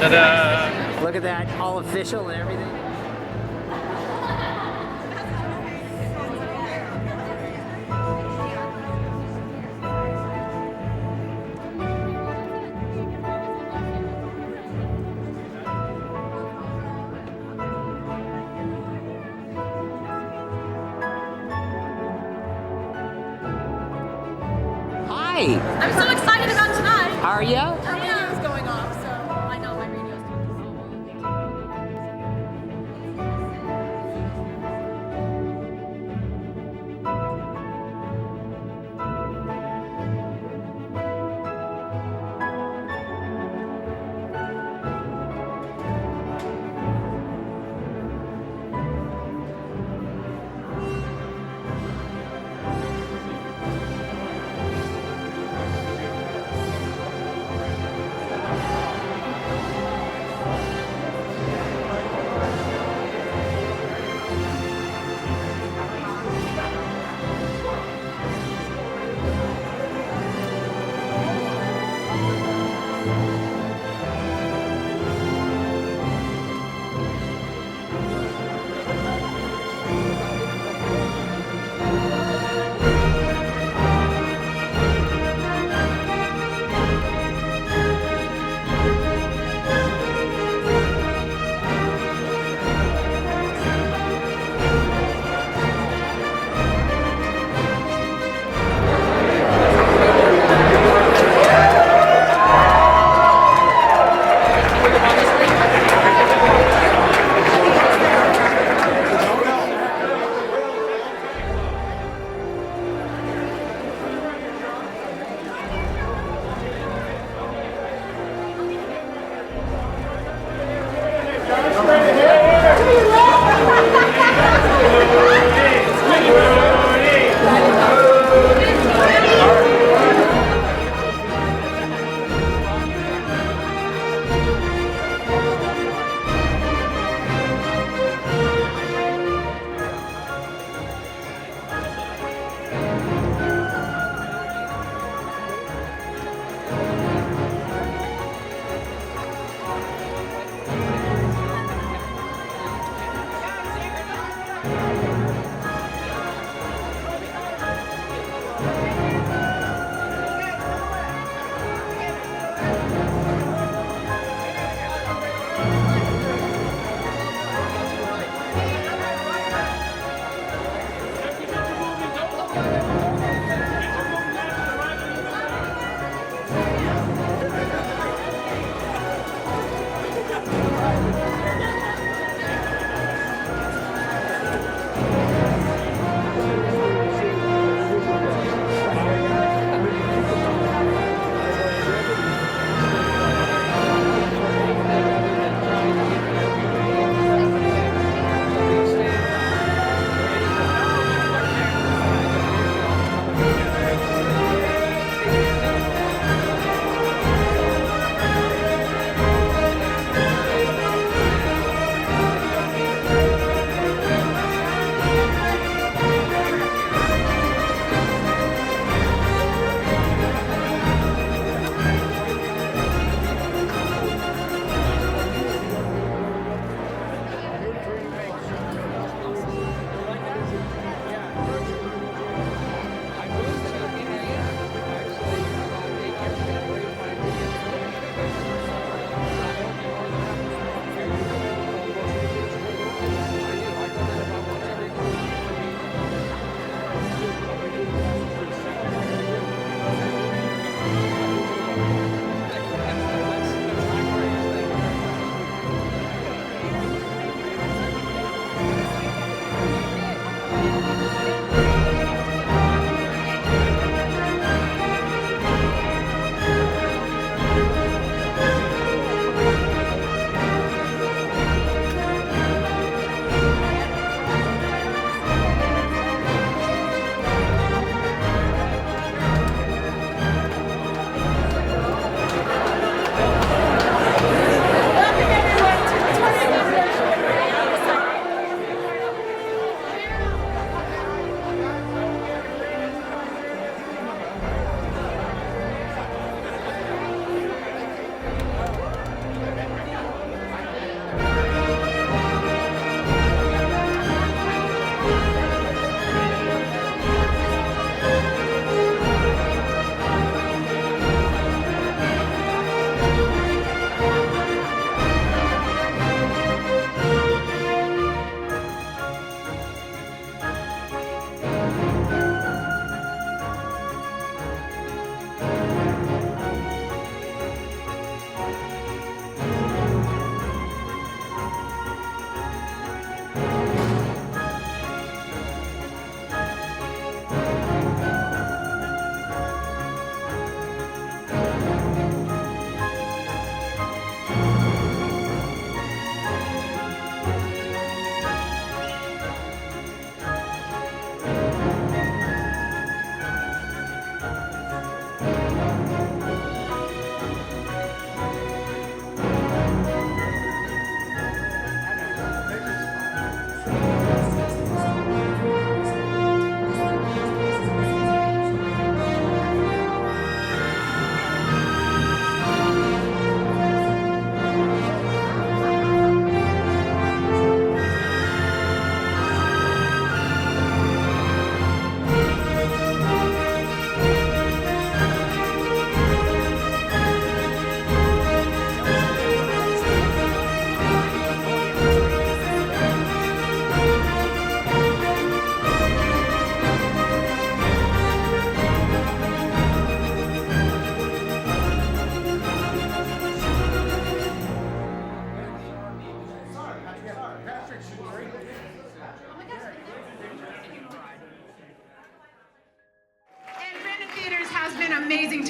Ta-da! Look at that, all official and everything. Hi! I'm so excited about tonight. How are you? My radio's going off, so I know my radio's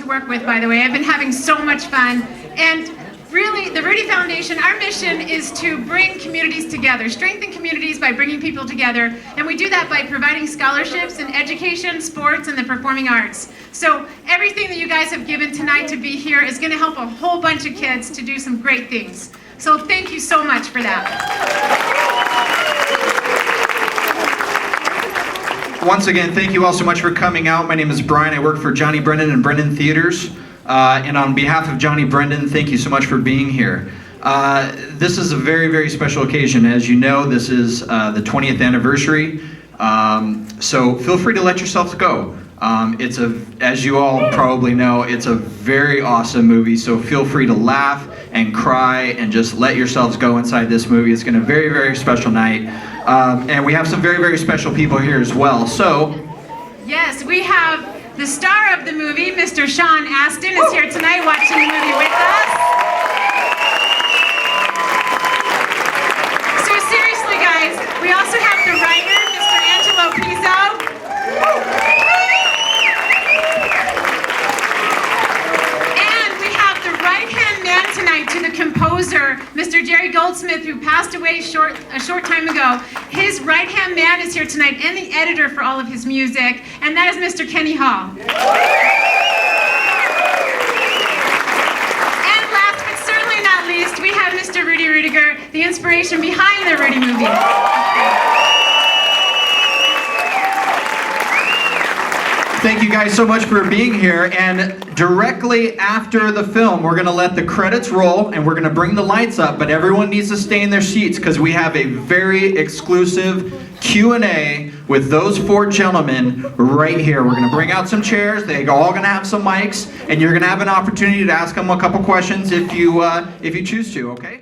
to work with, by the way. I've been having so much fun. And really, the Rudy Foundation, our mission is to bring communities together, strengthen communities by bringing people together. And we do that by providing scholarships in education, sports, and the performing arts. So everything that you guys have given tonight to be here is going to help a whole bunch of kids to do some great things. So thank you so much for that. Once again, thank you all so much for coming out. My name is Brian. I work for Johnny Brendan and Brendan Theaters. And on behalf of Johnny Brendan, thank you so much for being here. This is a very, very special occasion. As you know, this is the 20th anniversary. So feel free to let yourselves go. As you all probably know, it's a very awesome movie. So feel free to laugh and cry and just let yourselves go inside this movie. It's going to be a very, very special night. And we have some very, very special people here as well. So, yes, we have the star of the movie, Mr. Sean Astin, is here tonight watching the movie with us. So seriously, guys, we also have the writer, Mr. ANGELO PIZZO. And we have the right-hand man tonight to the composer, Mr. Jerry Goldsmith, who passed away a short time ago. His right-hand man is here tonight, and the editor for all of his music, and that is Mr. Kenny Hall. And last but certainly not least, we have Mr. Rudy Ruettiger, the inspiration behind the Rudy movie. thank you guys so much for being here. And directly after the film, we're going to let the credits roll and we're going to bring the lights up, but everyone needs to stay in their seats because we have a very exclusive Q&A with those four gentlemen right here. We're going to bring out some chairs. They're all going to have some mics, and you're going to have an opportunity to ask them a couple questions if you choose to, okay?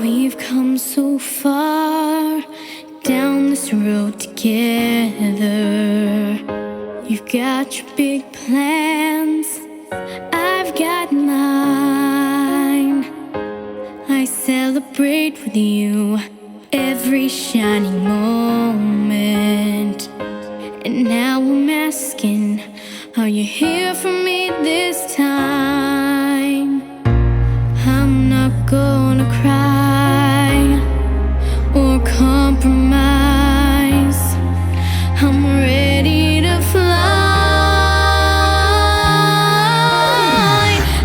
We've come so far down this road together. You've got your big plans, I've got mine. I celebrate with you every shining moment. And now I'm asking, are you here for me this time? I'm not gonna cry or compromise. I'm ready to fly.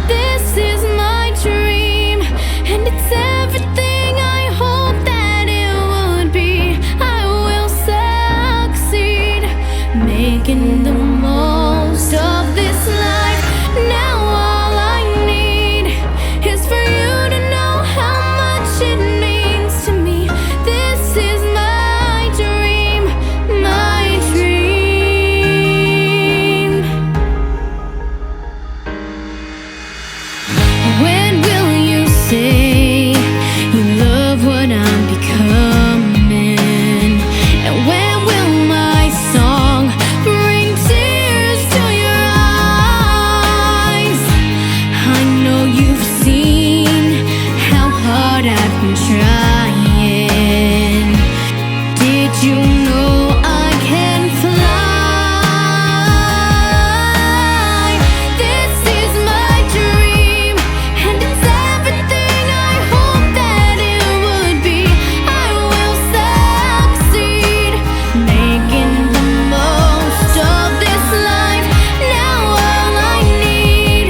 This is my dream, and it's everything I hope that it would be. I will succeed, making the most of this life. Now all I need is for you to know how much it means to me. This is my dream, my dream. When will you say you love what I'm becoming? And when will my song bring tears to your eyes? I know you've seen how hard I've been trying. Did you know I can fly? This is my dream, and it's everything I hope that it would be. I will succeed, making the most of this life. Now all I need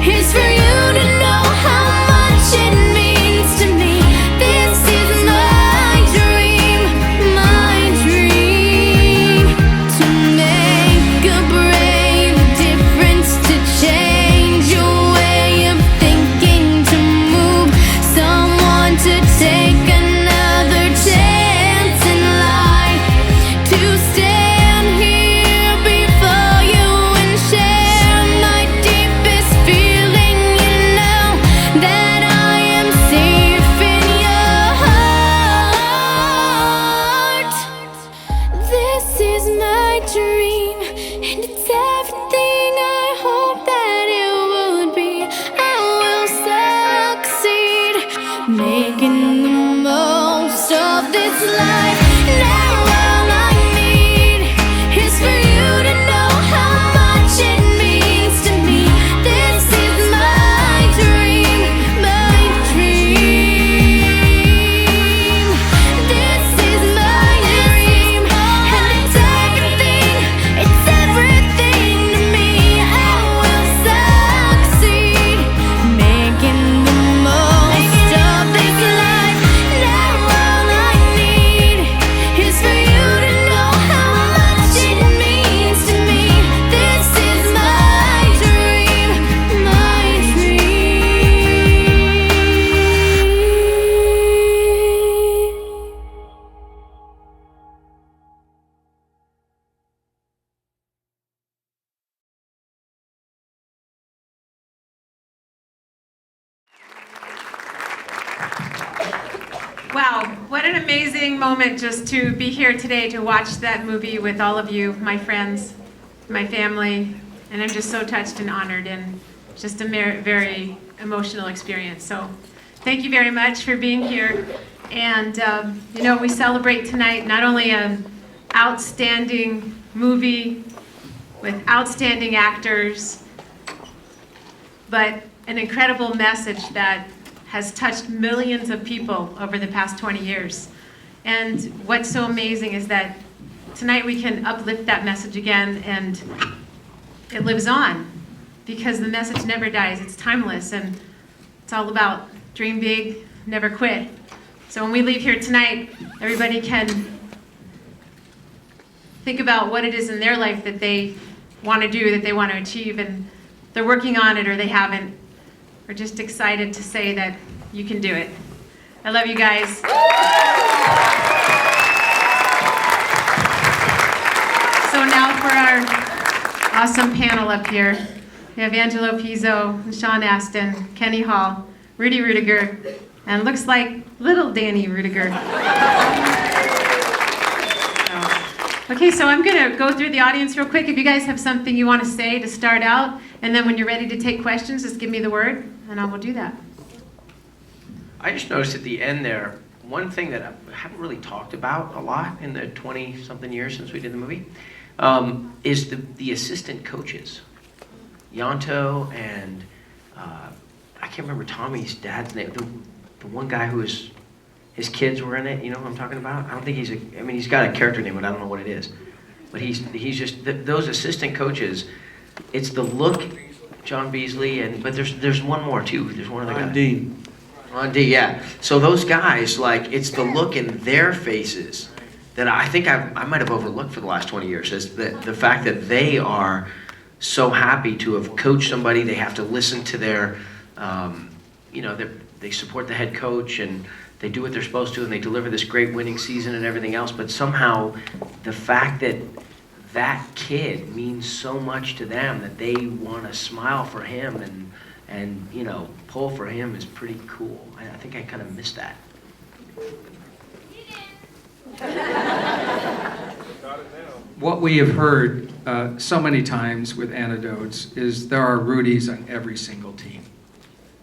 is for you to know how much it means to me. This is my dream, to make a brave difference, to change your way of thinking, to move someone to take another chance in life, to stand here before you and share my deepest feeling. You know that I am safe in your heart. This is my dream, and it's everything I hope that it would be. I will succeed, making the most of this life. Now all I need is for you to know how much it means to me. This is my dream, my dream. This is my dream, and it's everything to me. I will succeed, making the most of this life. Now all I need is for you to know how much it means to me. This is my dream, my dream. Wow, what an amazing moment just to be here today to watch that movie with all of you, my friends, my family, and I'm just so touched and honored, and just a very emotional experience. So thank you very much for being here. And you know, we celebrate tonight not only an outstanding movie with outstanding actors, but an incredible message that has touched millions of people over the past 20 years. And what's so amazing is that tonight we can uplift that message again, and it lives on, because the message never dies. It's timeless, and it's all about dream big, never quit. So when we leave here tonight, everybody can think about what it is in their life that they want to do, that they want to achieve, and they're working on it or they haven't. We're just excited to say that you can do it. I love you guys. So now for our awesome panel up here, we have ANGELO, PIZZO, Astin, Kenny Hall, Rudy Ruettiger, and looks like little Danny Ruettiger. Okay, so I'm gonna go through the audience real quick. If you guys have something you want to say to start out, and then when you're ready to take questions, just give me the word, and I will do that. I just noticed at the end there, one thing that I haven't really talked about a lot in the 20-something years since we did the movie, is the assistant coaches. Yanto and, I can't remember Tommy's dad's name, the one guy who was, his kids were in it, you know who I'm talking about? I don't think he's got a character name, but I don't know what it is. But he's just, those assistant coaches, it's the look, John Beasley, but there's one more too, there's one other guy. Ron D, yeah. So those guys, like, it's the look in their faces that I think I might have overlooked for the last 20 years, is the fact that they are so happy to have coached somebody. They have to listen to their, they support the head coach, and they do what they're supposed to, and they deliver this great winning season and everything else. But somehow, the fact that that kid means so much to them that they want to smile for him and pull for him is pretty cool. I think I kind of missed that. What we have heard so many times with anecdotes is there are Rudys on every single team.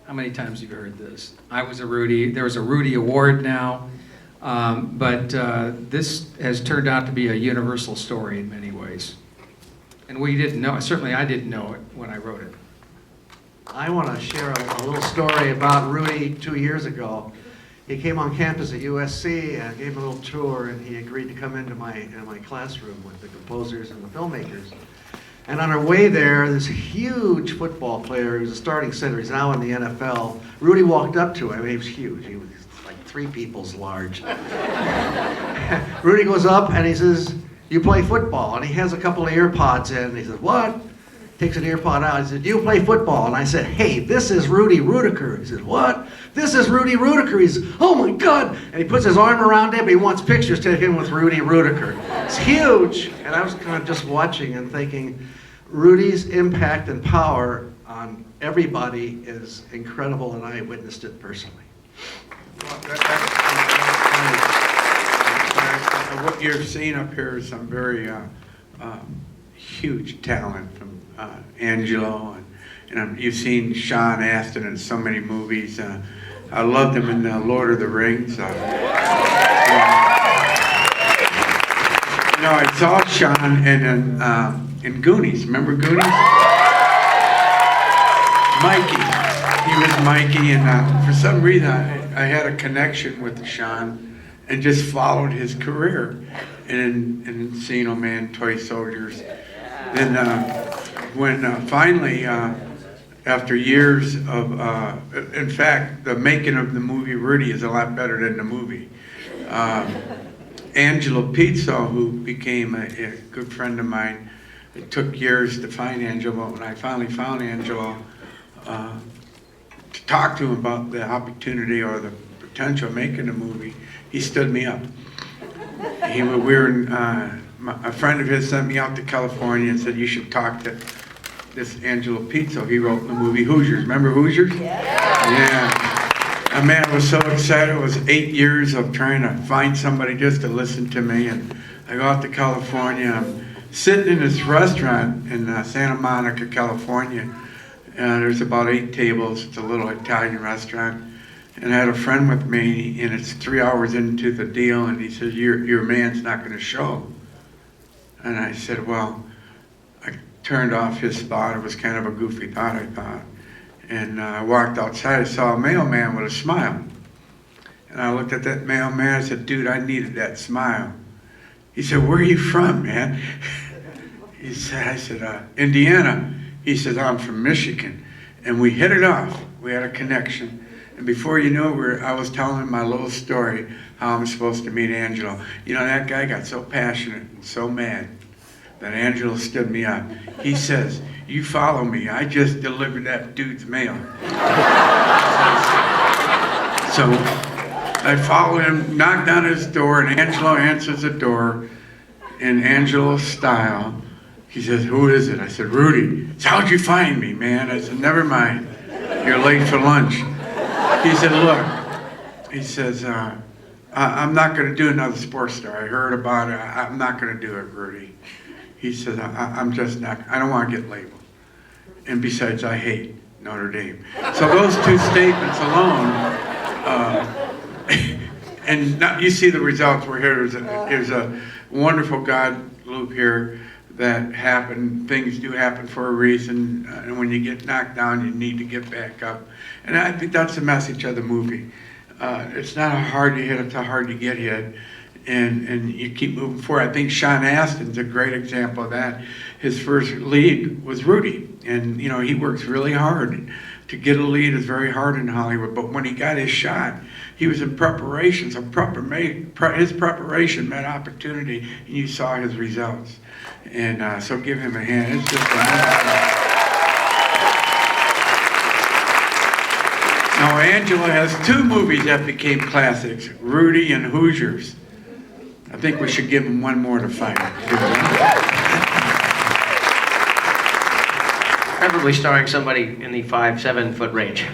How many times have you heard this? I was a Rudy. There was a Rudy Award now, but this has turned out to be a universal story in many ways. And we didn't know, certainly I didn't know it when I wrote it. I want to share a little story about Rudy 2 years ago. He came on campus at USC and gave a little tour, and he agreed to come into my classroom with the composers and the filmmakers. And on our way there, this huge football player, he was a starting center, he's now in the NFL, Rudy walked up to him. He was huge, he was like 3 people's large. Rudy goes up and he says, "You play football?" And he has a couple of ear pods in, and he says, "What?" Takes an ear pod out. He said, "Do you play football?" And I said, "Hey, this is Rudy Ruettiger." He said, "What?" "This is Rudy Ruettiger." He says, "Oh my God." And he puts his arm around him. He wants pictures taken with Rudy Ruettiger. It's huge. And I was kind of just watching and thinking, Rudy's impact and power on everybody is incredible, and I witnessed it personally. What you're seeing up here is some very huge talent from Angelo, and you've seen Sean Astin in so many movies. I loved him in Lord of the Rings. I saw Sean in Goonies. Remember Goonies? Mikey. He was Mikey, and for some reason I had a connection with Sean and just followed his career in Encino Man, Toy Soldiers. Then when finally, after years of, in fact, the making of the movie Rudy is a lot better than the movie. Angelo Pizzo, who became a good friend of mine, it took years to find Angelo. When I finally found Angelo, to talk to him about the opportunity or the potential of making a movie, he stood me up. A friend of his sent me out to California and said, "You should talk to this Angelo Pizzo. He wrote the movie Hoosiers." Remember Hoosiers? Yeah. Man, I was so excited. It was 8 years of trying to find somebody just to listen to me. And I go out to California. I'm sitting in this restaurant in Santa Monica, California. There's about 8 tables. It's a little Italian restaurant. And I had a friend with me, and it's 3 hours into the deal, and he says, your man's not going to show. And I said, well, I turned off his thought. It was kind of a goofy thought, I thought. And I walked outside. I saw a mailman with a smile. And I looked at that mailman. I said, "Dude, I needed that smile." He said, "Where are you from, man?" I said, "Indiana." He says, "I'm from Michigan." And we hit it off. We had a connection. And before you know it, I was telling him my little story, how I'm supposed to meet Angelo. That guy got so passionate and so mad that Angelo stood me up. He says, "You follow me. I just delivered that dude's mail." So I follow him, knocked on his door, and Angelo answers the door in Angelo's style. He says, "Who is it?" I said, "Rudy." He said, "How'd you find me, man?" I said, "Never mind. You're late for lunch." He said, "Look, he says, I'm not going to do another sports star. I heard about it. I'm not going to do it, Rudy. He says, I'm just not, I don't want to get labeled. And besides, I hate Notre Dame. So those two statements alone, and now you see the results. We're here. There's a wonderful God loop here that happen. Things do happen for a reason. And when you get knocked down, you need to get back up. And I think that's the message of the movie. It's not how hard you hit, it's how hard you get hit. And you keep moving forward. I think Sean Astin's a great example of that. His first lead was Rudy. And, you know, he works really hard. To get a lead is very hard in Hollywood. But when he got his shot, he was in preparation. So his preparation meant opportunity, and you saw his results. And so give him a hand. It's just Now, Angela has two movies that became classics, Rudy and Hoosiers. I think we should give him one more to fight. Preferably starring somebody in the 5'7" foot range.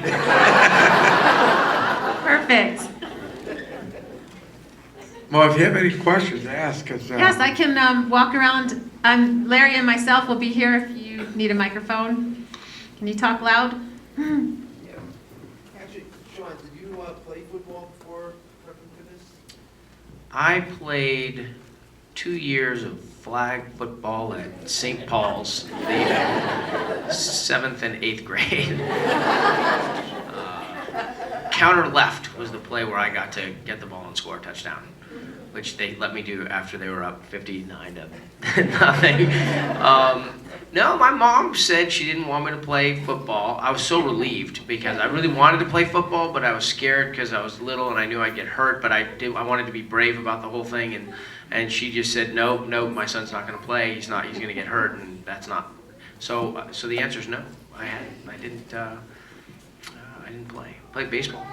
Perfect. Well, if you have any questions, ask. Yes, I can walk around. Larry and myself will be here if you need a microphone. Can you talk loud? Actually, Sean, did you play football before prepping for this? I played 2 years of flag football at St. Paul's, the 7th and 8th grade. Counter left was the play where I got to get the ball and score a touchdown, which they let me do after they were up 59 to nothing. No, my mom said she didn't want me to play football. I was so relieved because I really wanted to play football, but I was scared because I was little and I knew I'd get hurt, but I wanted to be brave about the whole thing, and she just said, no, my son's not going to play. He's going to get hurt, and that's not. So the answer is no. I didn't play. I played baseball.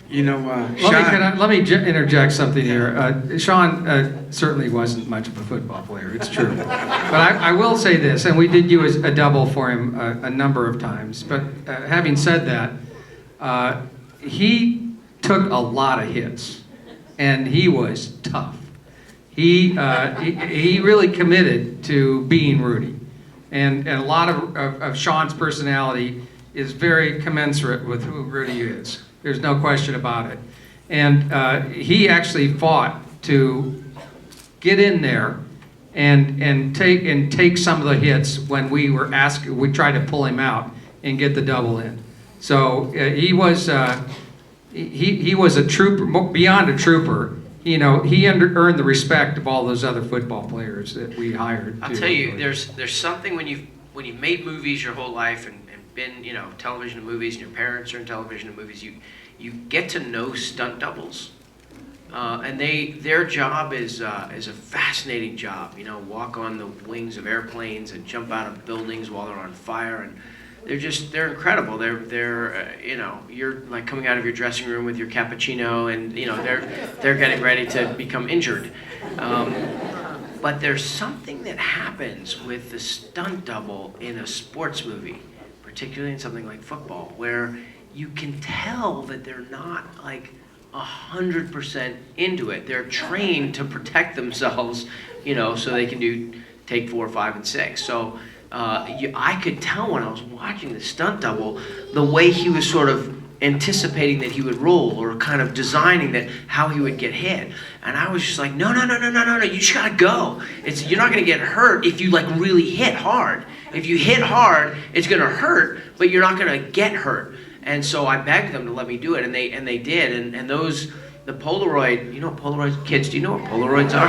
You know, Let me interject something here. Sean certainly wasn't much of a football player, it's true. But I will say this, and we did use a double for him a number of times, but having said that, he took a lot of hits, and he was tough. He really committed to being Rudy. And a lot of Sean's personality is very commensurate with who Rudy is. There's no question about it. And he actually fought to get in there and take some of the hits when we tried to pull him out and get the double in. So he was a trooper, beyond a trooper. You know, he earned the respect of all those other football players that we hired. I'll tell you, there's something when you've made movies your whole life and been, television and movies, and your parents are in television and movies, you get to know stunt doubles, and their job is a fascinating job. Walk on the wings of airplanes and jump out of buildings while they're on fire, and they're incredible. You're like coming out of your dressing room with your cappuccino, and they're getting ready to become injured. But there's something that happens with the stunt double in a sports movie, particularly in something like football, where you can tell that they're not like 100% into it. They're trained to protect themselves, so they can take 4, 5, and 6. So I could tell when I was watching the stunt double, the way he was sort of anticipating that he would roll, or kind of designing that how he would get hit. And I was just like, no, you just gotta go. You're not gonna get hurt if you like really hit hard. If you hit hard, it's gonna hurt, but you're not gonna get hurt. And so I begged them to let me do it, and they did. And the Polaroid, Polaroids, kids, do you know what Polaroids are?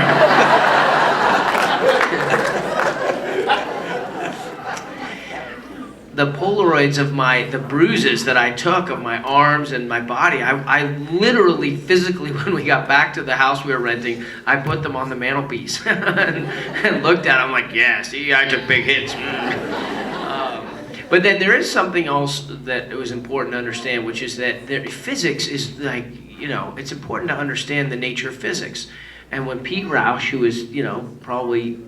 The Polaroids of the bruises that I took of my arms and my body, I literally, physically, when we got back to the house we were renting, I put them on the mantelpiece and looked at them like, yeah, see, I took big hits. But then there is something else that it was important to understand, which is that physics is like, it's important to understand the nature of physics. And when Pete Roush, who was, probably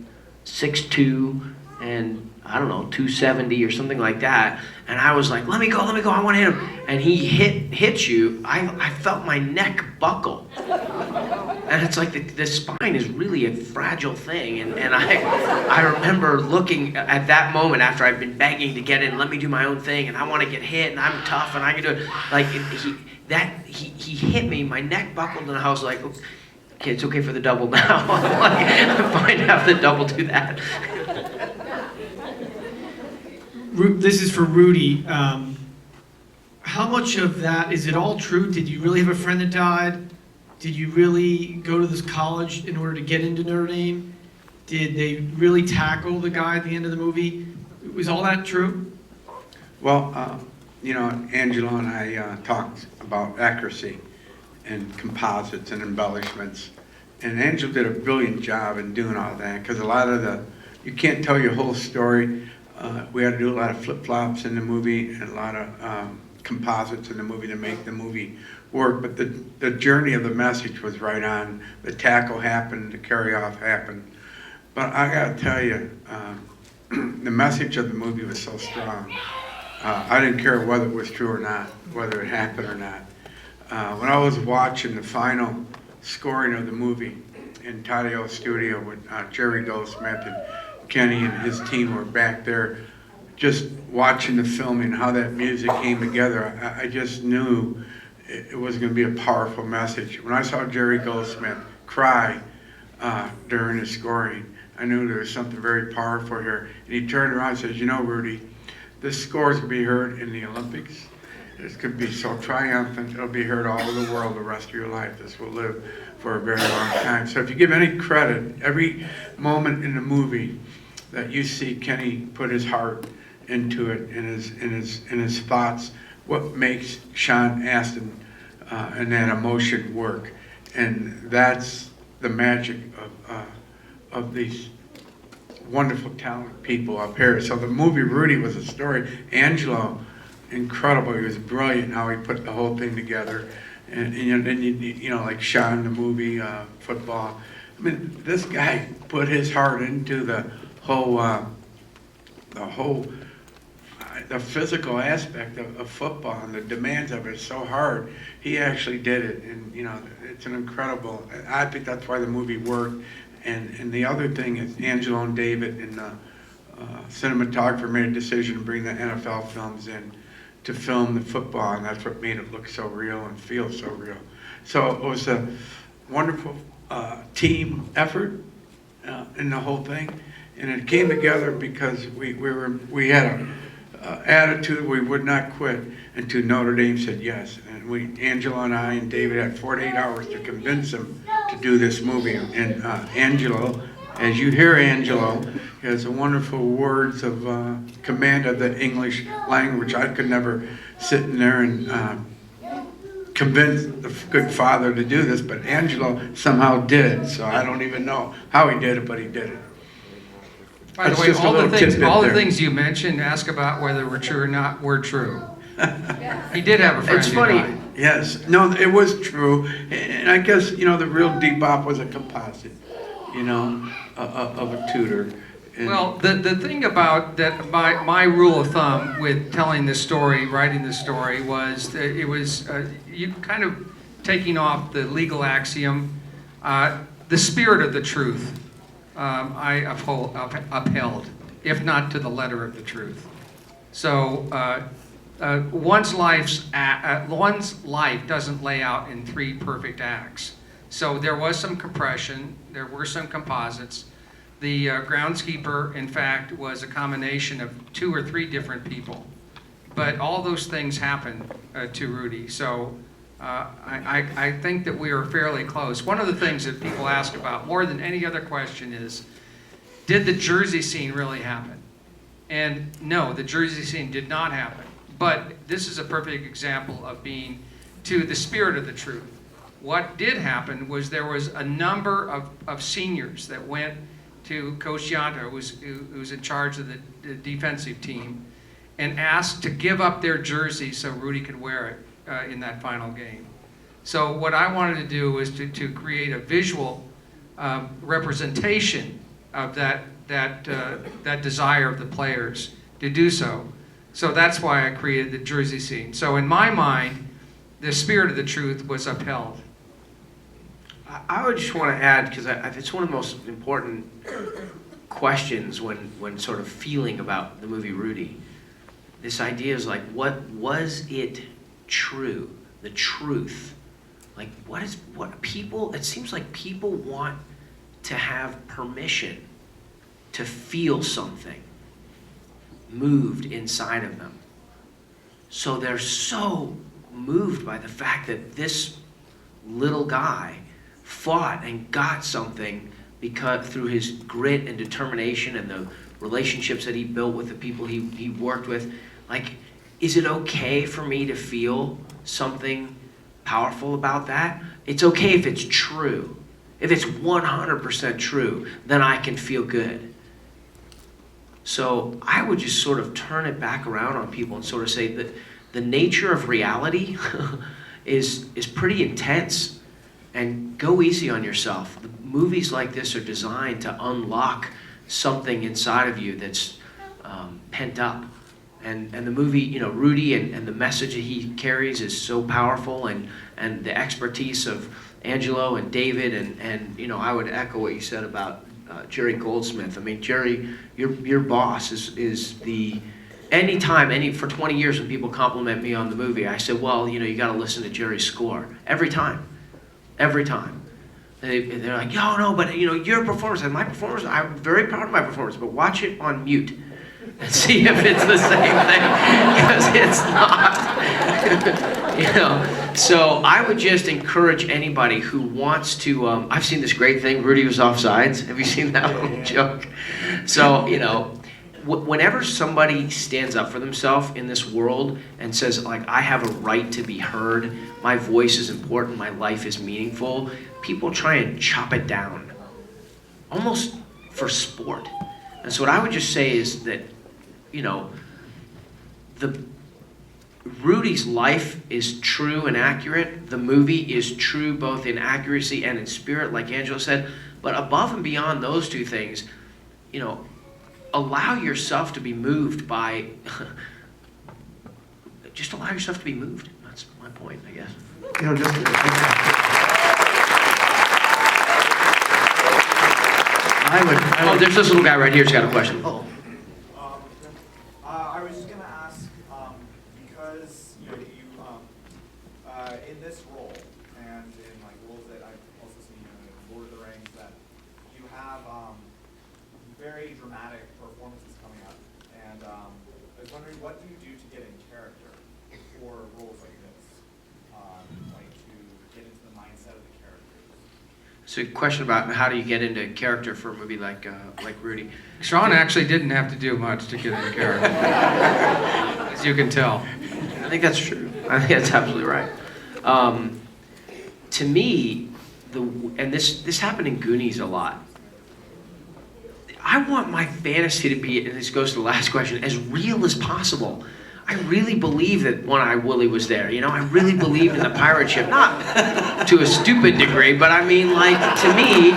6'2", and I don't know, 270 or something like that. And I was like, let me go, I want to hit him. And he hits you. I felt my neck buckle. And it's like the spine is really a fragile thing. And I remember looking at that moment after I've been begging to get in, let me do my own thing, and I want to get hit, and I'm tough, and I can do it. Like, he hit me, my neck buckled, and I was like, okay, it's okay for the double now. I'm fine to have the double do that. This is for Rudy. How much of that, is it all true? Did you really have a friend that died? Did you really go to this college in order to get into Notre Dame? Did they really tackle the guy at the end of the movie? Was all that true? Well, you know, Angelo and I talked about accuracy and composites and embellishments. And Angelo did a brilliant job in doing all that, because a lot of you can't tell your whole story. We had to do a lot of flip-flops in the movie and a lot of composites in the movie to make the movie work, but the journey of the message was right on. The tackle happened, the carry-off happened. But I gotta tell you, the message of the movie was so strong. I didn't care whether it was true or not, whether it happened or not. When I was watching the final scoring of the movie in Taddeo's studio with Jerry Goldsmith and Kenny and his team were back there just watching the filming, how that music came together, I just knew it was going to be a powerful message. When I saw Jerry Goldsmith cry during his scoring, I knew there was something very powerful here. And he turned around and says, you know, Rudy, this score is going to be heard in the Olympics. It's going to be so triumphant, it'll be heard all over the world the rest of your life. This will live for a very long time. So if you give any credit, every moment in the movie that you see Kenny put his heart into it, in his thoughts, what makes Sean Astin and that emotion work. And that's the magic of these wonderful, talented people up here. So the movie Rudy was a story. Angelo, incredible. He was brilliant how he put the whole thing together. And then you know, like Sean, the movie, football. I mean, this guy put his heart into the physical aspect of football, and the demands of it so hard. He actually did it, and you know, it's an incredible. I think that's why the movie worked. And the other thing is Angelo and David and the cinematographer made a decision to bring the NFL films in to film the football, and that's what made it look so real and feel so real. So it was a wonderful team effort in the whole thing, and it came together because we had an attitude we would not quit until Notre Dame said yes. And Angelo and I and David had 48 hours to convince them to do this movie. And Angelo, as you hear Angelo, has wonderful words of command of the English language. I could never sit in there and convince the good father to do this, but Angelo somehow did. So I don't even know how he did it, but he did it. By the way, all the things you mentioned, ask about whether were true or not, were true. He did have a friend. It's funny. Yes, no, it was true, and I guess, you know, the real Bebop was a composite, you know, of a tutor. And well, the thing about that, my rule of thumb with telling this story, writing this story, was that it was you kind of taking off the legal axiom, the spirit of the truth. I upheld, if not to the letter of the truth. So one's life doesn't lay out in 3 perfect acts. So there was some compression, there were some composites. The groundskeeper, in fact, was a combination of 2 or 3 different people. But all those things happened to Rudy. So I think that we are fairly close. One of the things that people ask about more than any other question is, did the Jersey scene really happen? And no, the Jersey scene did not happen. But this is a perfect example of being to the spirit of the truth. What did happen was there was a number of seniors that went to Coach Yanta, who's in charge of the defensive team, and asked to give up their jersey so Rudy could wear it in that final game. So what I wanted to do was to create a visual representation of that that desire of the players to do so. So that's why I created the Jersey scene. So in my mind, the spirit of the truth was upheld. I would just want to add, because it's one of the most important questions when sort of feeling about the movie Rudy. This idea is like, what was it true? The truth. Like, what people, it seems like people want to have permission to feel something moved inside of them. So they're so moved by the fact that this little guy fought and got something because through his grit and determination and the relationships that he built with the people he worked with. Like, is it okay for me to feel something powerful about that? It's okay if it's true. If it's 100% true, then I can feel good. So I would just sort of turn it back around on people and sort of say that the nature of reality is pretty intense. And go easy on yourself. The movies like this are designed to unlock something inside of you that's pent up. And the movie, you know, Rudy and the message that he carries is so powerful, and the expertise of Angelo and David, and you know, I would echo what you said about Jerry Goldsmith. I mean, Jerry, your boss is the, for 20 years when people compliment me on the movie, I said, well, you know, you got to listen to Jerry's score. Every time. They're like, no, but you know, your performance and my performance, I'm very proud of my performance, but watch it on mute and see if it's the same thing, because it's not. You know, so I would just encourage anybody who wants to, I've seen this great thing, Rudy was offsides. Have you seen that little joke? So, you know, whenever somebody stands up for themselves in this world and says, like, I have a right to be heard, my voice is important, my life is meaningful, people try and chop it down, almost for sport. And so what I would just say is that, you know, Rudy's life is true and accurate. The movie is true both in accuracy and in spirit, like Angelo said. But above and beyond those two things, you know, allow yourself to be moved by, just allow yourself to be moved. That's my point, I guess. You know, just Oh, there's this little guy right here who's got a question. Oh. I was just going to ask, because you know, in this role and in like roles that I've also seen in Lord of the Rings, that you have very dramatic performances coming up, and I was wondering, what do you do to get in character for roles like this, like to get into the mindset of the characters? So a question about how do you get into character for a movie like Rudy. Sean actually didn't have to do much to get into character, as you can tell. I think that's true. I think that's absolutely right. To me, and this happened in Goonies a lot. I want my fantasy to be, and this goes to the last question, as real as possible. I really believe that One-Eyed Willie was there. You know, I really believed in the pirate ship, not to a stupid degree, but I mean, like, to me,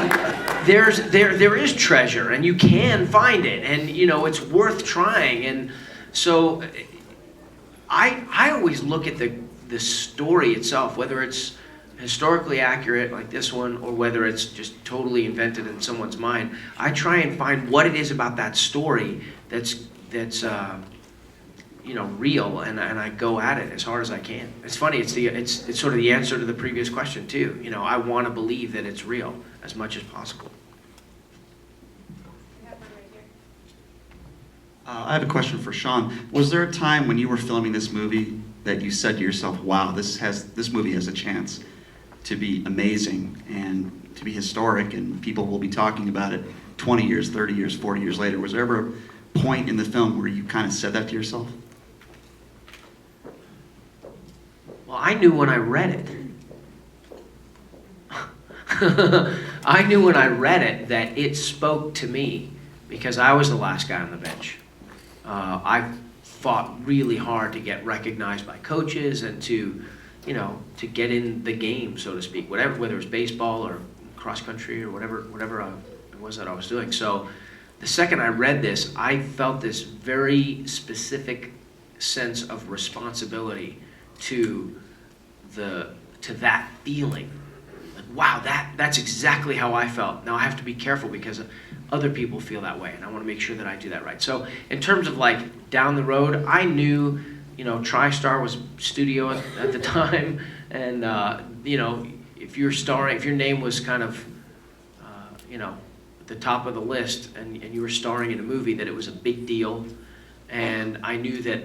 there is treasure, and you can find it, and you know, it's worth trying. And so, I always look at the story itself, whether it's historically accurate like this one, or whether it's just totally invented in someone's mind. I try and find what it is about that story that's you know, real, and I go at it as hard as I can. It's funny, it's sort of the answer to the previous question too. You know, I want to believe that it's real as much as possible. I have a question for Sean. Was there a time when you were filming this movie that you said to yourself, wow, this movie has a chance to be amazing and to be historic, and people will be talking about it 20 years, 30 years, 40 years later? Was there ever a point in the film where you kind of said that to yourself? Well, I knew when I read it. I knew when I read it that it spoke to me, because I was the last guy on the bench. I fought really hard to get recognized by coaches and to, you know, to get in the game, so to speak, whether it was baseball or cross country or whatever it was that I was doing. So the second I read this, I felt this very specific sense of responsibility to that feeling. Like, wow, that's exactly how I felt. Now I have to be careful because other people feel that way, and I want to make sure that I do that right. So in terms of like down the road, I knew, you know, TriStar was studio at the time, and you know, if you're starring, if your name was kind of, you know, at the top of the list, and you were starring in a movie, that it was a big deal, and I knew that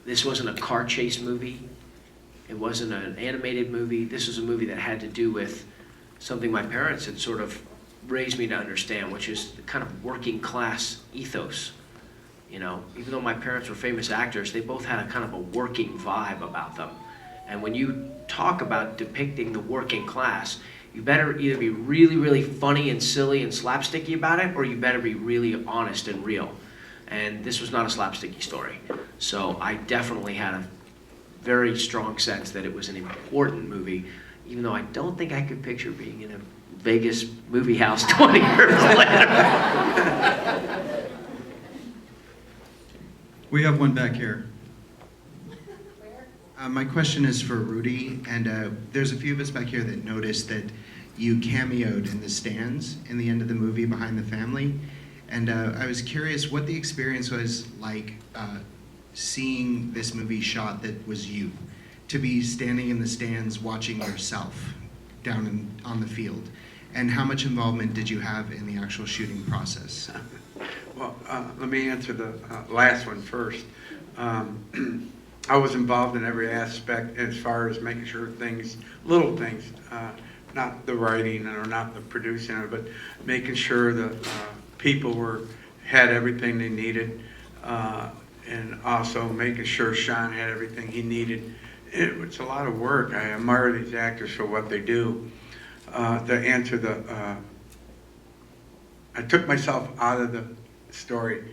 this wasn't a car chase movie. It wasn't an animated movie. This was a movie that had to do with something my parents had sort of raised me to understand, which is the kind of working class ethos. You know, even though my parents were famous actors, they both had a kind of a working vibe about them. And when you talk about depicting the working class, you better either be really, really funny and silly and slapsticky about it, or you better be really honest and real. And this was not a slapsticky story. So I definitely had a very strong sense that it was an important movie, even though I don't think I could picture being in a Vegas movie house 20 years later. We have one back here. My question is for Rudy, and there's a few of us back here that noticed that you cameoed in the stands in the end of the movie behind the family, and I was curious what the experience was like seeing this movie shot that was you, to be standing in the stands watching yourself down on the field, and how much involvement did you have in the actual shooting process? Well, let me answer the last one first. I was involved in every aspect as far as making sure things, little things, not the writing or not the producing, but making sure the people had everything they needed, and also making sure Sean had everything he needed. It's a lot of work. I admire these actors for what they do. To answer I took myself out of the story,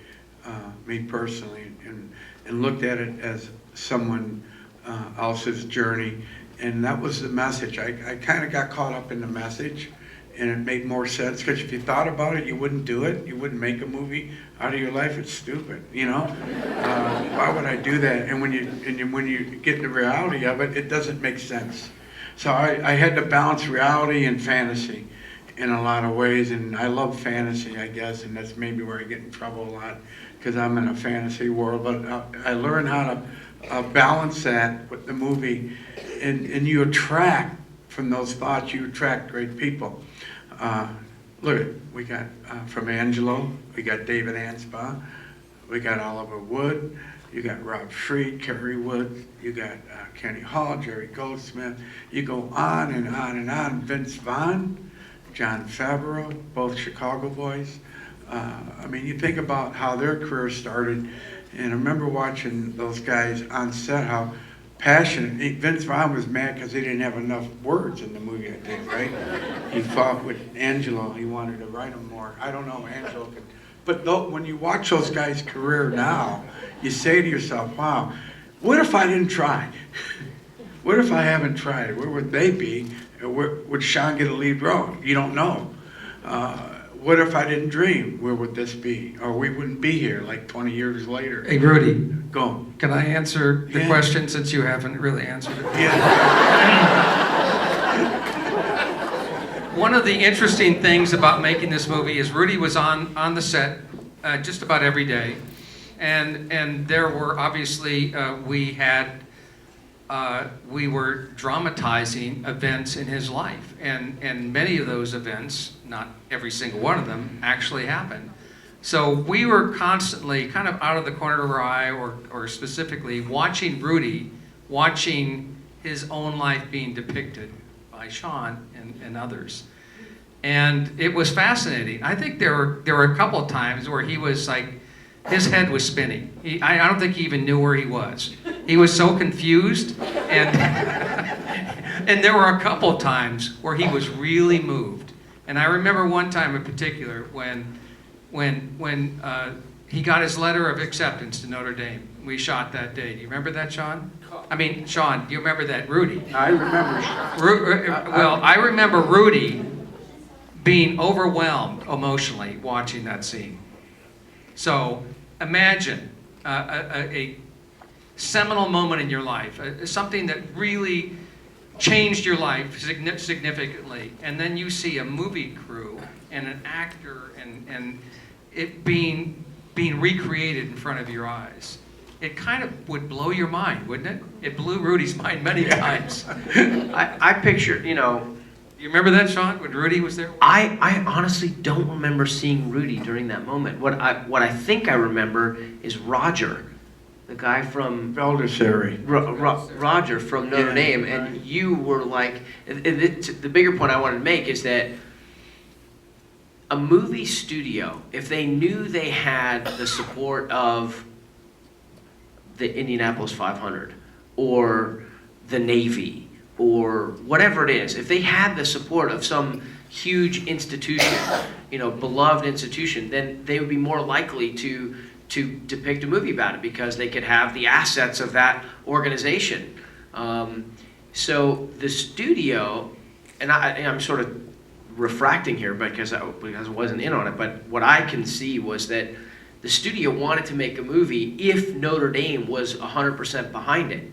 me personally, and looked at it as someone else's journey, and that was the message. I kind of got caught up in the message, and it made more sense, because if you thought about it, you wouldn't do it. You wouldn't make a movie out of your life. It's stupid, you know? Why would I do that? And when you get the reality of it, it doesn't make sense. So I had to balance reality and fantasy in a lot of ways, and I love fantasy, I guess, and that's maybe where I get in trouble a lot, because I'm in a fantasy world, but I learned how to balance that with the movie, and you attract, from those thoughts, you attract great people. Look, we got from Angelo, we got David Anspaugh, we got Oliver Wood, you got Rob Fried, Kerry Wood, you got Kenny Hall, Jerry Goldsmith, you go on and on and on, Vince Vaughn, John Favreau, both Chicago boys. I mean, you think about how their career started, and I remember watching those guys on set, how passionate. Vince Vaughn was mad because he didn't have enough words in the movie, I think, right? He fought with Angelo, he wanted to write them more. I don't know, Angelo could. But when you watch those guys' career now, you say to yourself, wow, what if I didn't try? What if I haven't tried? Where would they be? Would Sean get a lead role? You don't know. What if I didn't dream? Where would this be? Or we wouldn't be here like 20 years later. Hey, Rudy. Go. Can I answer the question, since you haven't really answered it? Yeah. One of the interesting things about making this movie is Rudy was on the set just about every day. And there were obviously, we were dramatizing events in his life, and many of those events, not every single one of them, actually happened. So we were constantly kind of out of the corner of our eye, or specifically watching Rudy, watching his own life being depicted by Sean and others. And it was fascinating. I think there were a couple of times where he was like, his head was spinning. I don't think he even knew where he was. He was so confused, and and there were a couple of times where he was really moved. And I remember one time in particular when he got his letter of acceptance to Notre Dame. We shot that day. Do you remember that, Sean? I mean, Sean, do you remember that, Rudy? I remember Sean. Well, I remember Rudy being overwhelmed emotionally watching that scene. So imagine a seminal moment in your life, something that really changed your life significantly, and then you see a movie crew and an actor and it being recreated in front of your eyes. It kind of would blow your mind, wouldn't it? It blew Rudy's mind many times. I picture, you know. You remember that, Sean, when Rudy was there? I honestly don't remember seeing Rudy during that moment. What I think I remember is Roger, the guy from Valdersary. Roger from Notre Dame, and you were like, the bigger point I wanted to make is that a movie studio, if they knew they had the support of the Indianapolis 500 or the Navy or whatever it is, if they had the support of some huge institution, you know, beloved institution, then they would be more likely to depict a movie about it because they could have the assets of that organization. So the studio, and I'm sort of refracting here because I wasn't in on it, but what I can see was that the studio wanted to make a movie if Notre Dame was 100% behind it.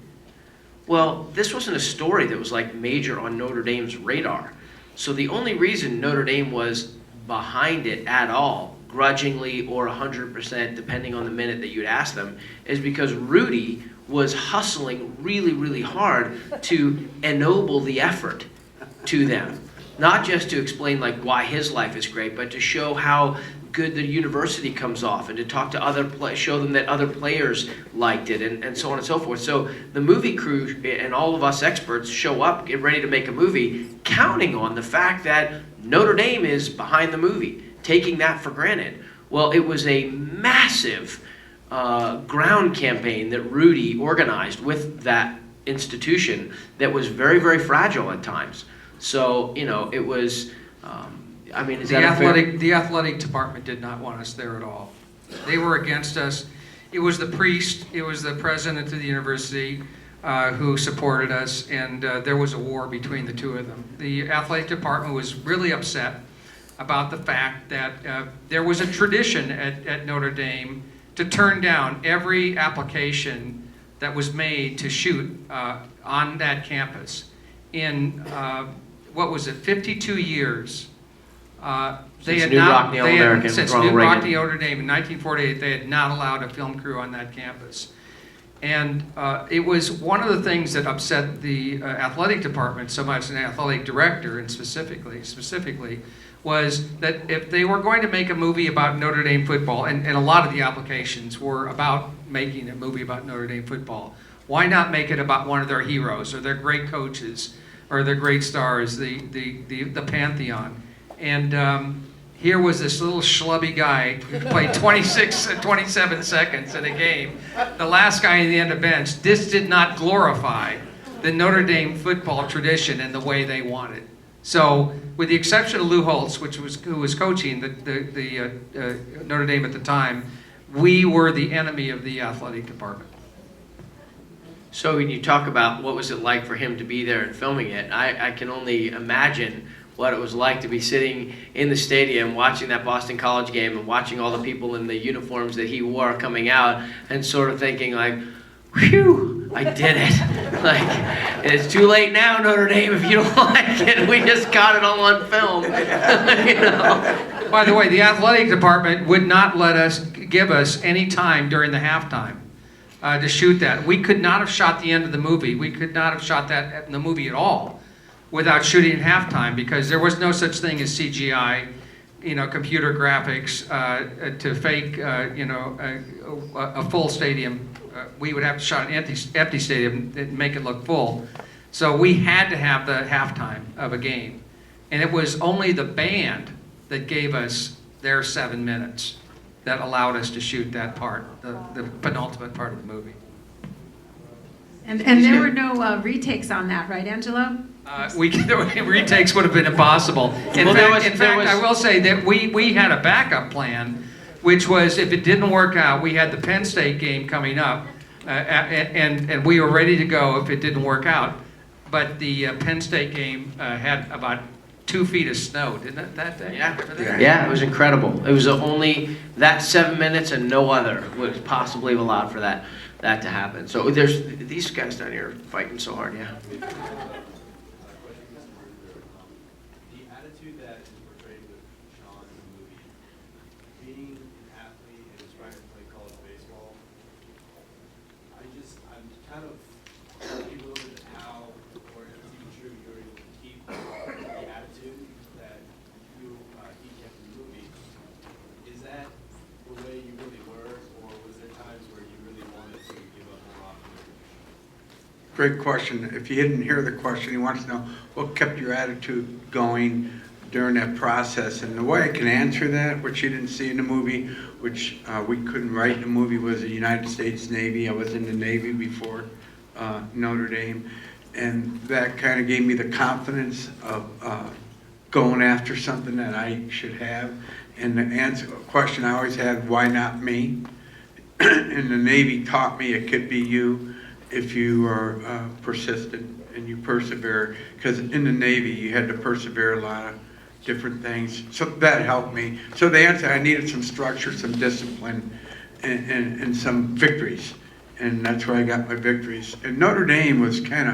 Well, this wasn't a story that was like major on Notre Dame's radar. So the only reason Notre Dame was behind it at all, grudgingly or 100%, depending on the minute that you'd ask them, is because Rudy was hustling really, really hard to ennoble the effort to them. Not just to explain like why his life is great, but to show how good the university comes off and to talk to other show them that other players liked it and so on and so forth. So the movie crew and all of us experts show up, get ready to make a movie, counting on the fact that Notre Dame is behind the movie, taking that for granted. Well, it was a massive ground campaign that Rudy organized with that institution that was very, very fragile at times. So, you know, it was, I mean, is the that the athletic department did not want us there at all. They were against us. It was the priest, it was the president of the university who supported us, and there was a war between the two of them. The athletic department was really upset about the fact that there was a tradition at Notre Dame to turn down every application that was made to shoot on that campus. In, what was it, 52 years, since New Rockne Notre Dame in 1948, they had not allowed a film crew on that campus. And it was one of the things that upset the athletic department so much, and the athletic director and specifically, was that if they were going to make a movie about Notre Dame football, and a lot of the applications were about making a movie about Notre Dame football, why not make it about one of their heroes or their great coaches or their great stars, the pantheon? And here was this little schlubby guy who played 27 seconds in a game, the last guy in the end of bench. This did not glorify the Notre Dame football tradition in the way they wanted. So, with the exception of Lou Holtz, who was coaching the Notre Dame at the time, we were the enemy of the athletic department. So when you talk about what was it like for him to be there and filming it, I can only imagine what it was like to be sitting in the stadium watching that Boston College game and watching all the people in the uniforms that he wore coming out and sort of thinking like, whew, I did it. Like, it's too late now, Notre Dame, if you don't like it. We just got it all on film. You know? By the way, the athletic department would not let us, give us any time during the halftime to shoot that. We could not have shot the end of the movie. We could not have shot that in the movie at all without shooting in halftime, because there was no such thing as CGI, you know, computer graphics to fake, you know, a full stadium. We would have to shot an empty stadium and make it look full. So we had to have the halftime of a game. And it was only the band that gave us their 7 minutes that allowed us to shoot that part, the penultimate part of the movie. And there were no retakes on that, right, Angelo? Retakes would have been impossible. In fact, I will say that we had a backup plan, which was if it didn't work out, we had the Penn State game coming up, and we were ready to go if it didn't work out. But the Penn State game had about 2 feet of snow, didn't it, that day? Yeah. Remember that? Yeah, it was incredible. It was only that 7 minutes and no other was possibly allowed for that to happen. So there's these guys down here fighting so hard, yeah. The attitude that is portrayed with Sean in the movie, being an athlete and trying to play college baseball, I'm kind of thinking a little bit of how, or if it's even true, you were able to keep the attitude that he kept in the movie. Is that the way you really were, or was there times where you really wanted to give up more often? Great question. If you didn't hear the question, he wants to know what kept your attitude going during that process. And the way I can answer that, which you didn't see in the movie, which we couldn't write in the movie, was the United States Navy. I was in the Navy before Notre Dame. And that kind of gave me the confidence of going after something that I should have. And the question I always had, why not me? And the Navy taught me it could be you if you are persistent and you persevere. Because in the Navy, you had to persevere a lot of different things. So that helped me. So the answer, I needed some structure, some discipline, and some victories. And that's where I got my victories. And Notre Dame was kind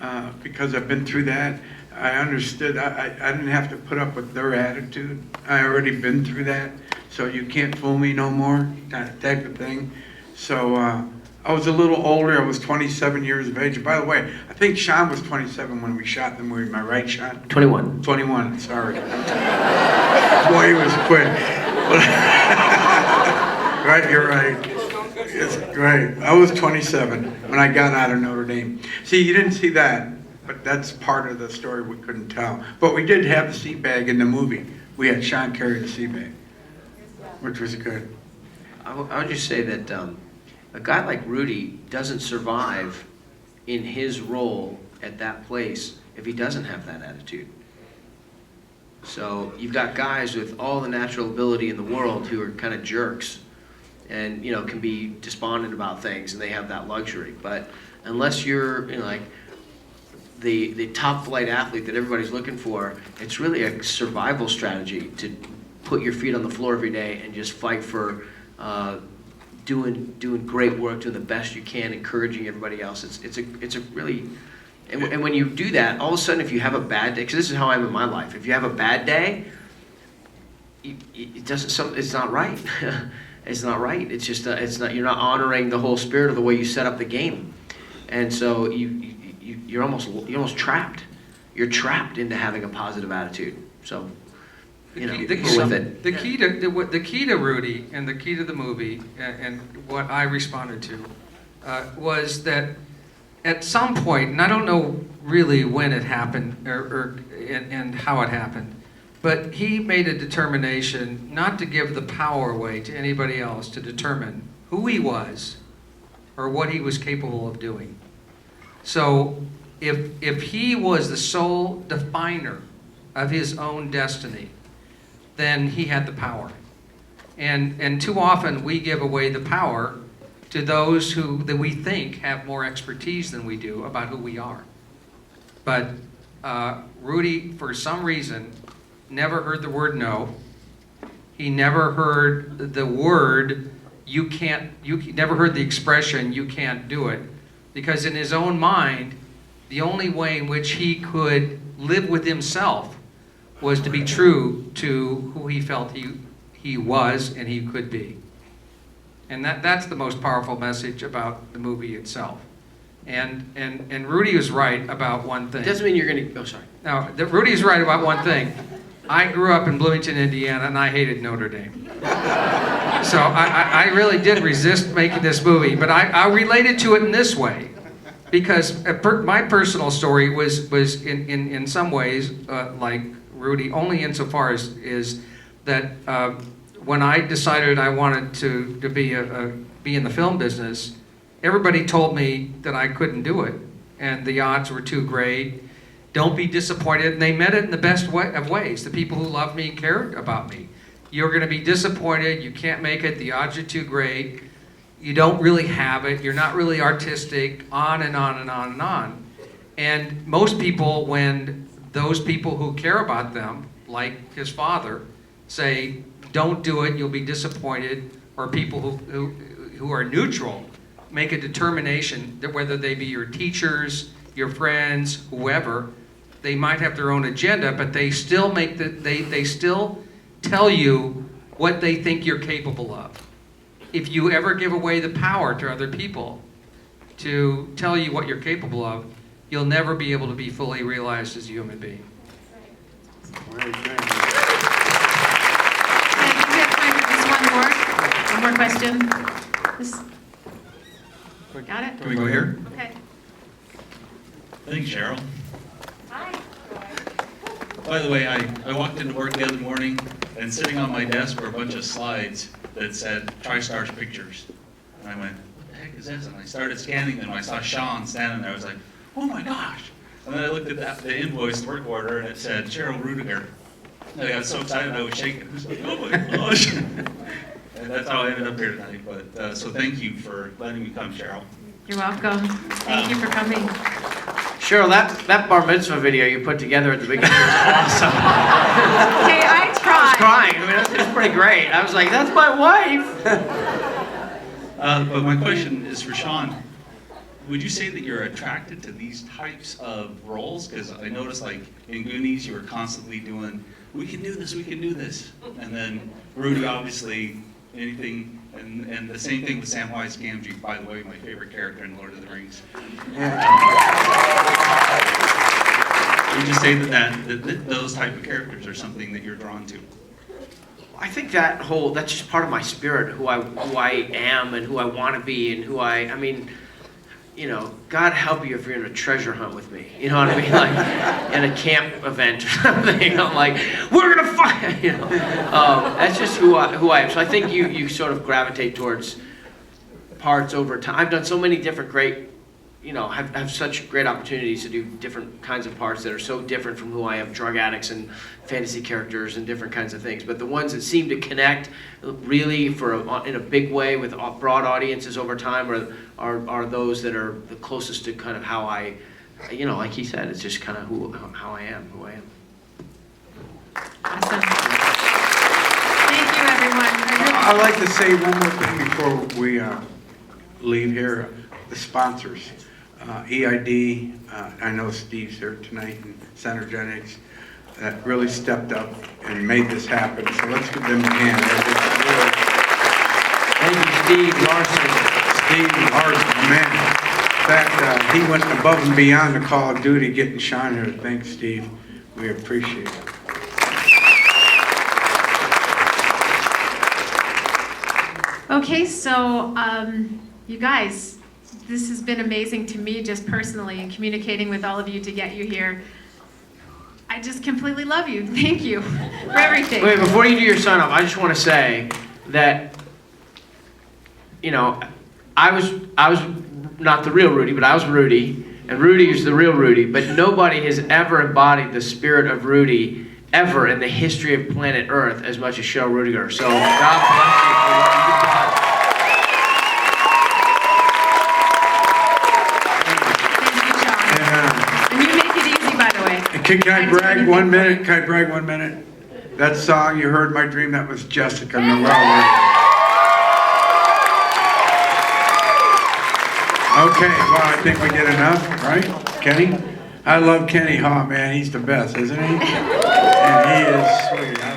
of, because I've been through that, I understood I didn't have to put up with their attitude. I already been through that, so you can't fool me no more, that type of thing. So I was a little older. I was 27 years of age. By the way, I think Sean was 27 when we shot the movie. Am I right, Sean? 21. 21, sorry. Boy, he was quick. Right, you're right. It's great. I was 27 when I got out of Notre Dame. See, you didn't see that. But that's part of the story we couldn't tell. But we did have the sea bag in the movie. We had Sean carry the sea bag, which was good. I would just say that a guy like Rudy doesn't survive in his role at that place if he doesn't have that attitude. So you've got guys with all the natural ability in the world who are kind of jerks and can be despondent about things, and they have that luxury. But unless you're like the top flight athlete that everybody's looking for, it's really a survival strategy to put your feet on the floor every day and just fight for doing great work, doing the best you can, encouraging everybody else. It's a really, and when you do that, all of a sudden if you have a bad day, because this is how I am in my life, if you have a bad day, it's not right. It's not right. It's just you're not honoring the whole spirit of the way you set up the game, and so you're almost trapped. You're trapped into having a positive attitude. So, the key to Rudy and the key to the movie and what I responded to was that at some point, and I don't know really when it happened and how it happened, but he made a determination not to give the power away to anybody else to determine who he was or what he was capable of doing. So if he was the sole definer of his own destiny, then he had the power. And too often we give away the power to those that we think have more expertise than we do about who we are. But Rudy, for some reason, never heard the word no. He never heard the word you never heard the expression you can't do it. Because in his own mind, the only way in which he could live with himself was to be true to who he felt he was and he could be. And that's the most powerful message about the movie itself. And Rudy was right about one thing. It doesn't mean you're going to... Oh, sorry. No, Rudy's right about one thing. I grew up in Bloomington, Indiana, and I hated Notre Dame. So I really did resist making this movie, but I related to it in this way. Because my personal story was in some ways like Rudy, only insofar as that when I decided I wanted to be in the film business, everybody told me that I couldn't do it, and the odds were too great. Don't be disappointed, and they meant it in the best way of ways. The people who loved me and cared about me. You're going to be disappointed. You can't make it. The odds are too great. You don't really have it. You're not really artistic. On and on and on and on. And most people, when those people who care about them, like his father, say, don't do it, you'll be disappointed, or people who are neutral make a determination that whether they be your teachers, your friends, whoever, they might have their own agenda, but they still they still tell you what they think you're capable of. If you ever give away the power to other people to tell you what you're capable of, you'll never be able to be fully realized as a human being. One more question. Got it? Can we go here? Okay. Thanks, Cheryl. Hi. By the way, I walked into work the other morning, and sitting on my desk were a bunch of slides that said TriStar's pictures. And I went, what the heck is this? And I started scanning them, and I saw Sean standing there. I was like, oh my gosh. And then I looked at the invoice, the work order, and it said Cheryl Ruettiger. And I got so excited I was shaking. I was like, oh my gosh. And that's how I ended up here tonight. But so thank you for letting me come, Cheryl. You're welcome. Thank you for coming. Cheryl, that bar mitzvah video you put together at the beginning was awesome. Okay, I tried. I was crying. I mean, that's pretty great. I was like, that's my wife. But my question is for Sean. Would you say that you're attracted to these types of roles? Because I noticed, like, in Goonies, you were constantly doing, we can do this, we can do this. And then Rudy, obviously, anything, and the same thing with Samwise Gamgee, by the way, my favorite character in Lord of the Rings. Would you say that those type of characters are something that you're drawn to? I think that's just part of my spirit, who I am and who I want to be and I mean, you know, God help you if you're in a treasure hunt with me. You know what I mean? Like in a camp event or something. I'm like, we're gonna fight. You know, that's just who I am. So I think you sort of gravitate towards parts over time. I've done so many different great, you know, have such great opportunities to do different kinds of parts that are so different from who I am, drug addicts and fantasy characters and different kinds of things. But the ones that seem to connect really in a big way with broad audiences over time are those that are the closest to kind of how I, you know, like he said, it's just kind of how I am, who I am. Awesome. Thank you, everyone. I'd like to say one more thing before we leave here. The sponsors. EID, I know Steve's here tonight, and Centergenics, that really stepped up and made this happen. So let's give them a hand. Thank you, Steve Larson. Steve Larson, man. In fact, he went above and beyond the Call of Duty getting Sean here. Thanks, Steve. We appreciate it. Okay, so you guys, this has been amazing to me just personally and communicating with all of you to get you here. I just completely love you. Thank you for everything. Wait, before you do your sign off, I just want to say that, you know, I was not the real Rudy, but I was Rudy, and Rudy is the real Rudy, but nobody has ever embodied the spirit of Rudy ever in the history of planet Earth as much as Cheryl Ruettiger. So God bless you for what you've done. Can I brag 1 minute? Can I brag 1 minute? That song, You Heard My Dream, that was Jessica Noel. Okay, well, I think we get enough, right? Kenny? I love Kenny Haw, man. He's the best, isn't he? And he is sweet.